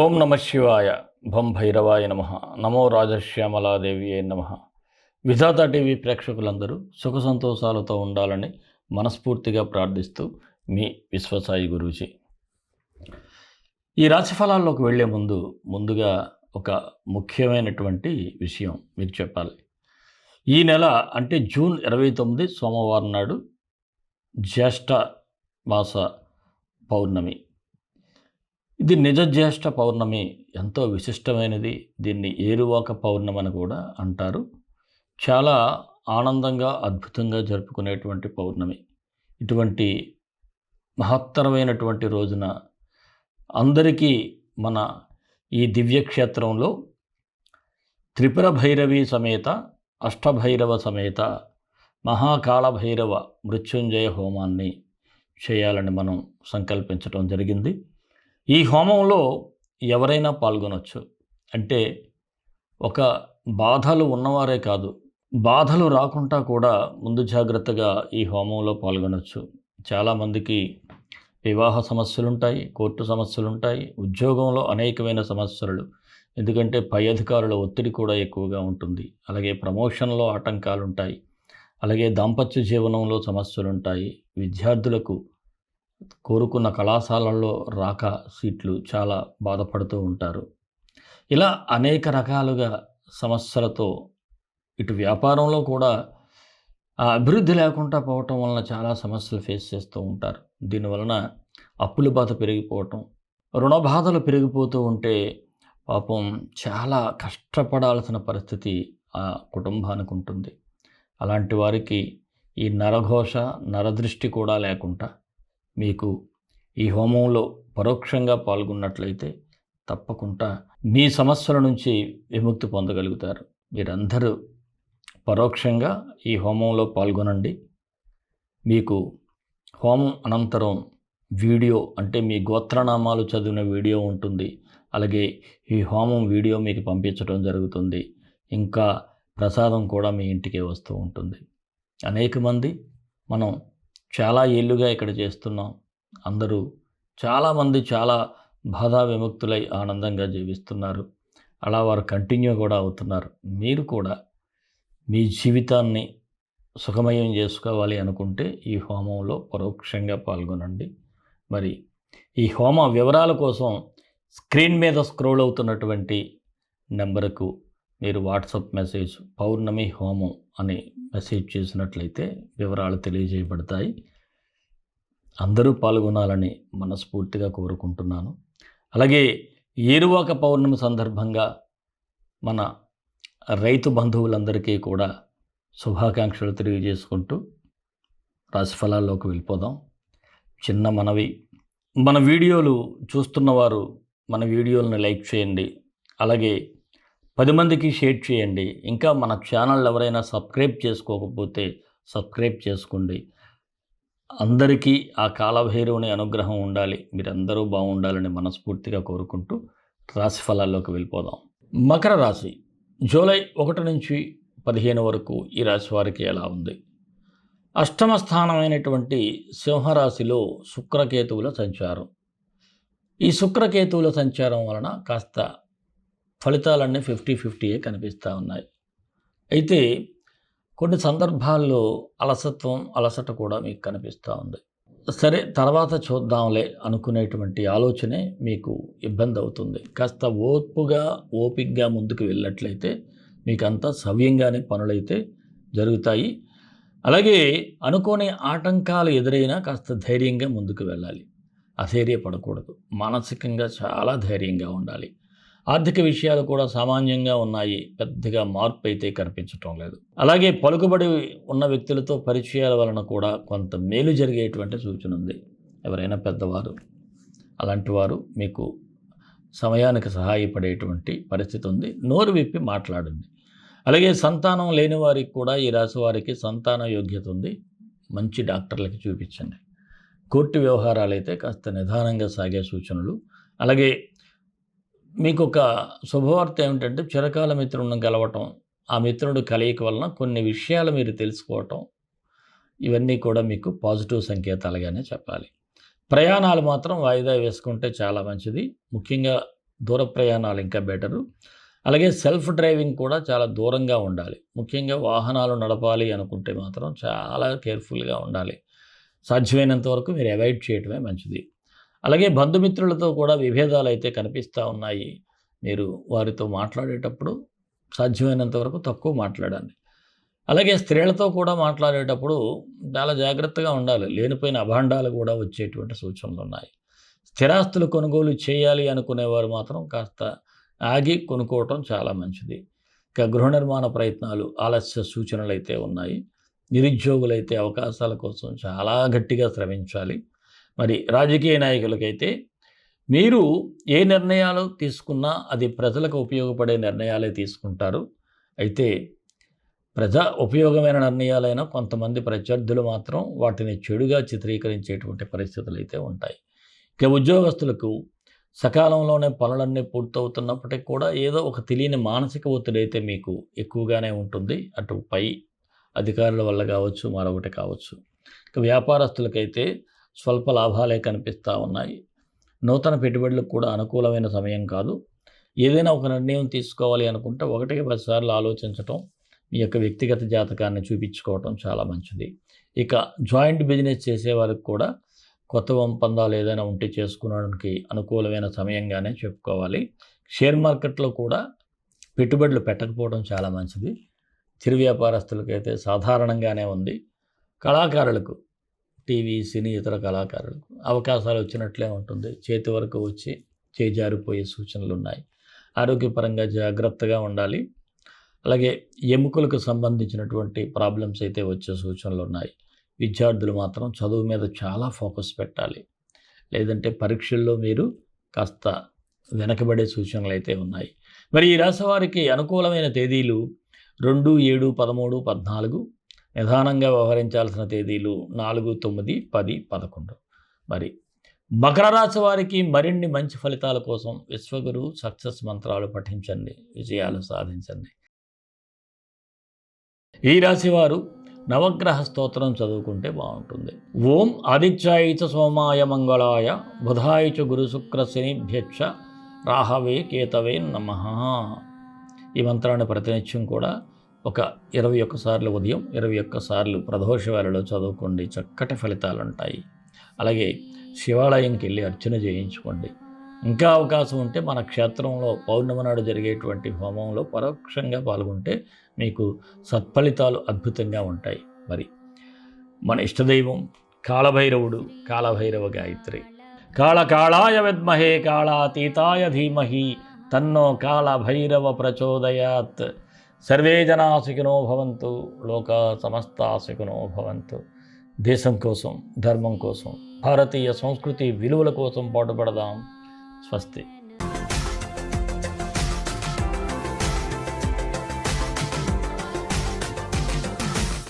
ఓం నమ శివాయ. భం భైరవాయ నమ. నమో రాజశ్యామలాదేవియే నమ. విధాత టీవీ ప్రేక్షకులందరూ సుఖ సంతోషాలతో ఉండాలని మనస్ఫూర్తిగా ప్రార్థిస్తూ మీ విశ్వసాయి గురూజీ. ఈ రాశిఫలాల్లోకి వెళ్లే ముందుగా ఒక ముఖ్యమైనటువంటి విషయం మీకు చెప్పాలి. ఈ నెల అంటే జూన్ 29 సోమవారం నాడు జ్యేష్ఠ మాస పౌర్ణమి. ఇది నిజ జ్యేష్ఠ పౌర్ణమి, ఎంతో విశిష్టమైనది. దీన్ని ఏరువాక పౌర్ణమి అని కూడా అంటారు. చాలా ఆనందంగా అద్భుతంగా జరుపుకునేటువంటి పౌర్ణమి. ఇటువంటి మహత్తరమైనటువంటి రోజున అందరికీ మన ఈ దివ్యక్షేత్రంలో త్రిపుర భైరవి సమేత అష్టభైరవ సమేత మహాకాళభైరవ మృత్యుంజయ హోమాన్ని చేయాలని మనం సంకల్పించడం జరిగింది. ఈ హోమంలో ఎవరైనా పాల్గొనవచ్చు. అంటే ఒక బాధలు ఉన్నవారే కాదు, బాధలు రాకుండా కూడా ముందు జాగ్రత్తగా ఈ హోమంలో పాల్గొనవచ్చు. చాలామందికి వివాహ సమస్యలుంటాయి, కోర్టు సమస్యలుంటాయి, ఉద్యోగంలో అనేకమైన సమస్యలు, ఎందుకంటే పై అధికారుల ఒత్తిడి కూడా ఎక్కువగా ఉంటుంది. అలాగే ప్రమోషన్లో ఆటంకాలు ఉంటాయి. అలాగే దాంపత్య జీవనంలో సమస్యలుంటాయి. విద్యార్థులకు కోరుకున్న కళాశాలల్లో రాక సీట్లు చాలా బాధపడుతూ ఉంటారు. ఇలా అనేక రకాలుగా సమస్యలతో ఇటు వ్యాపారంలో కూడా అభివృద్ధి లేకుండా పోవటం వలన చాలా సమస్యలు ఫేస్ చేస్తూ ఉంటారు. దీనివలన అప్పుల బాధ పెరిగిపోవటం, రుణ బాధలు పెరిగిపోతూ ఉంటే పాపం చాలా కష్టపడాల్సిన పరిస్థితి ఆ కుటుంబానికి ఉంటుంది. అలాంటి వారికి ఈ నరఘోష నరదృష్టి కూడా లేకుండా మీకు ఈ హోమంలో పరోక్షంగా పాల్గొన్నట్లయితే తప్పకుండా మీ సమస్యల నుంచి విముక్తి పొందగలుగుతారు. మీరందరూ పరోక్షంగా ఈ హోమంలో పాల్గొనండి. మీకు హోమం అనంతరం వీడియో, అంటే మీ గోత్రనామాలు చదివిన వీడియో ఉంటుంది. అలాగే ఈ హోమం వీడియో మీకు పంపించడం జరుగుతుంది. ఇంకా ప్రసాదం కూడా మీ ఇంటికే వస్తూ ఉంటుంది. అనేక మంది మనం చాలా ఏళ్ళుగా ఇక్కడ చేస్తున్నాం. అందరూ చాలామంది చాలా బాధా విముక్తులై ఆనందంగా జీవిస్తున్నారు. అలా వారు కంటిన్యూ కూడా అవుతున్నారు. మీరు కూడా మీ జీవితాన్ని సుఖమయం చేసుకోవాలి అనుకుంటే ఈ హోమంలో పరోక్షంగా పాల్గొనండి. మరి ఈ హోమ వివరాల కోసం స్క్రీన్ మీద స్క్రోల్ అవుతున్నటువంటి నెంబర్కు మీరు వాట్సాప్ మెసేజ్ పౌర్ణమి హోమం అని మెసేజ్ చేసినట్లయితే వివరాలు తెలియజేయబడతాయి. అందరూ పాల్గొనాలని మనస్ఫూర్తిగా కోరుకుంటున్నాను. అలాగే ఏరువాక పౌర్ణమి సందర్భంగా మన రైతు బంధువులందరికీ కూడా శుభాకాంక్షలు తెలియజేసుకుంటూ రాశిఫలాల్లోకి వెళ్ళిపోదాం. చిన్న మనవి, మన వీడియోలు చూస్తున్నవారు మన వీడియోలను లైక్ చేయండి. అలాగే 10 మందికి షేర్ చేయండి. ఇంకా మన ఛానల్ ఎవరైనా సబ్స్క్రైబ్ చేసుకోకపోతే సబ్స్క్రైబ్ చేసుకోండి. అందరికీ ఆ కాలభైరవుని అనుగ్రహం ఉండాలి, మీరందరూ బాగుండాలని మనస్ఫూర్తిగా కోరుకుంటూ రాశి ఫలాల్లోకి వెళ్ళిపోదాం. మకర రాశి జూలై 1 నుంచి 15 వరకు ఈ రాశి వారికి ఎలా ఉంది? అష్టమ స్థానమైనటువంటి సింహరాశిలో శుక్రకేతువుల సంచారం. ఈ శుక్రకేతువుల సంచారం వలన కాస్త ఫలితాలన్నీ 50-50 కనిపిస్తూ ఉన్నాయి. అయితే కొన్ని సందర్భాల్లో అలసట కూడా మీకు కనిపిస్తూ ఉంది. సరే తర్వాత చూద్దాంలే అనుకునేటువంటి ఆలోచనే మీకు ఇబ్బంది అవుతుంది. కాస్త ఓపికగా ముందుకు వెళ్ళినట్లయితే మీకు అంతా సవ్యంగానే పనులైతే జరుగుతాయి. అలాగే అనుకోని ఆటంకాలు ఎదురైనా కాస్త ధైర్యంగా ముందుకు వెళ్ళాలి. అధైర్యపడకూడదు. మానసికంగా చాలా ధైర్యంగా ఉండాలి. ఆర్థిక విషయాలు కూడా సామాన్యంగా ఉన్నాయి, పెద్దగా మార్పు అయితే కనిపించటం లేదు. అలాగే పలుకుబడి ఉన్న వ్యక్తులతో పరిచయాల వలన కూడా కొంత మేలు జరిగేటువంటి సూచన ఉంది. ఎవరైనా పెద్దవారు అలాంటి వారు మీకు సమయానికి సహాయపడేటువంటి పరిస్థితి ఉంది. నోరు విప్పి మాట్లాడండి. అలాగే సంతానం లేని వారికి కూడా ఈ రాశి వారికి సంతాన యోగ్యత ఉంది. మంచి డాక్టర్లకి చూపించండి. కోర్టు వ్యవహారాలు అయితే కాస్త నిదానంగా సాగే సూచనలు. అలాగే మీకు ఒక శుభవార్త ఏమిటంటే చిరకాల మిత్రులను కలవటం, ఆ మిత్రుడు కలయిక వలన కొన్ని విషయాలు మీరు తెలుసుకోవటం, ఇవన్నీ కూడా మీకు పాజిటివ్ సంకేతాలుగానే చెప్పాలి. ప్రయాణాలు మాత్రం వాయిదా వేసుకుంటే చాలా మంచిది. ముఖ్యంగా దూర ప్రయాణాలు ఇంకా బెటరు. అలాగే సెల్ఫ్ డ్రైవింగ్ కూడా చాలా దూరంగా ఉండాలి. ముఖ్యంగా వాహనాలు నడపాలి అనుకుంటే మాత్రం చాలా కేర్ఫుల్గా ఉండాలి. సాధ్యమైనంత వరకు మీరు అవాయిడ్ చేయటమే మంచిది. అలాగే బంధుమిత్రులతో కూడా విభేదాలు అయితే కనిపిస్తూ ఉన్నాయి. మీరు వారితో మాట్లాడేటప్పుడు సాధ్యమైనంత వరకు తక్కువ మాట్లాడండి. అలాగే స్త్రీలతో కూడా మాట్లాడేటప్పుడు చాలా జాగ్రత్తగా ఉండాలి. లేనిపోయిన అభాండాలు కూడా వచ్చేటువంటి సూచనలు ఉన్నాయి. స్థిరాస్తులు కొనుగోలు చేయాలి అనుకునేవారు మాత్రం కాస్త ఆగి కొనుక్కోవటం చాలా మంచిది. ఇక గృహ నిర్మాణ ప్రయత్నాలు ఆలస్య సూచనలు అయితే ఉన్నాయి. నిరుద్యోగులైతే అవకాశాల కోసం చాలా గట్టిగా శ్రమించాలి. మరి రాజకీయ నాయకులకైతే మీరు ఏ నిర్ణయాలు తీసుకున్నా అది ప్రజలకు ఉపయోగపడే నిర్ణయాలే తీసుకుంటారు. అయితే ప్రజా ఉపయోగమైన నిర్ణయాలైనా కొంతమంది ప్రత్యర్థులు మాత్రం వాటిని చెడుగా చిత్రీకరించేటువంటి పరిస్థితులు అయితే ఉంటాయి. ఇక ఉద్యోగస్తులకు సకాలంలోనే పనులన్నీ పూర్తవుతున్నప్పటికీ కూడా ఏదో ఒక తెలియని మానసిక ఒత్తిడి అయితే మీకు ఎక్కువగానే ఉంటుంది. అటు పై అధికారుల వల్ల కావచ్చు, మరొకటి కావచ్చు. ఇక వ్యాపారస్తులకైతే స్వల్ప లాభాలే కనిపిస్తూ ఉన్నాయి. నూతన పెట్టుబడులకు కూడా అనుకూలమైన సమయం కాదు. ఏదైనా ఒక నిర్ణయం తీసుకోవాలి అనుకుంటే 1కి 10 సార్లు ఆలోచించటం, మీ యొక్క వ్యక్తిగత జాతకాన్ని చూపించుకోవటం చాలా మంచిది. ఇక జాయింట్ బిజినెస్ చేసేవారికి కూడా కొత్త ఒప్పందాలు ఏదైనా ఉంటే చేసుకోవడానికి అనుకూలమైన సమయంగానే చెప్పుకోవాలి. షేర్ మార్కెట్లో కూడా పెట్టుబడులు పెట్టకపోవడం చాలా మంచిది. చిరు వ్యాపారస్తులకైతే సాధారణంగానే ఉంది. కళాకారులకు టీవీ, సినీ, ఇతర కళాకారులకు అవకాశాలు వచ్చినట్లే ఉంటుంది. చేతి వరకు వచ్చి చేజారిపోయే సూచనలు ఉన్నాయి. ఆరోగ్యపరంగా జాగ్రత్తగా ఉండాలి. అలాగే ఎముకలకు సంబంధించినటువంటి ప్రాబ్లమ్స్ అయితే వచ్చే సూచనలు ఉన్నాయి. విద్యార్థులు మాత్రం చదువు మీద చాలా ఫోకస్ పెట్టాలి. లేదంటే పరీక్షల్లో మీరు కాస్త వెనకబడే సూచనలు అయితే ఉన్నాయి. మరి ఈ రాశి వారికి అనుకూలమైన తేదీలు 2, 7, 13, 14. నిదానంగా వ్యవహరించాల్సిన తేదీలు 4, 9, 10, 11. మరి మకర రాశి వారికి మరిన్ని మంచి ఫలితాల కోసం విశ్వగురు సక్సెస్ మంత్రాలు పఠించండి, విజయాలు సాధించండి. ఈ రాశి వారు నవగ్రహ స్తోత్రం చదువుకుంటే బాగుంటుంది. ఓం ఆదిత్యాయ చ సోమాయ మంగళాయ బుధాయ చ గురు శుక్ర శనిభ్యచ్చ రాహవే కేతవే నమః. ఈ మంత్రాన్ని ప్రతినిత్యం కూడా ఒక 21 సార్లు ఉదయం, 21 సార్లు ప్రదోష వేళలో చదువుకోండి. చక్కటి ఫలితాలు ఉంటాయి. అలాగే శివాలయంకి వెళ్ళి అర్చన చేయించుకోండి. ఇంకా అవకాశం ఉంటే మన క్షేత్రంలో పౌర్ణమి నాడు జరిగేటువంటి హోమంలో పరోక్షంగా పాల్గొంటే మీకు సత్ఫలితాలు అద్భుతంగా ఉంటాయి. మరి మన ఇష్టదైవం కాళభైరవుడు, కాళభైరవ గాయత్రి. కాళకాళాయ విద్మహే కాళాతీతాయ ధీమహి తన్నో కాళభైరవ ప్రచోదయాత్. సర్వే జనా సుఖినో భవంతు, లోకా సమస్తా సుఖినో భవంతు. దేశం కోసం, ధర్మం కోసం, భారతీయ సంస్కృతి విలువల కోసం పాటుపడదాం. స్వస్తి.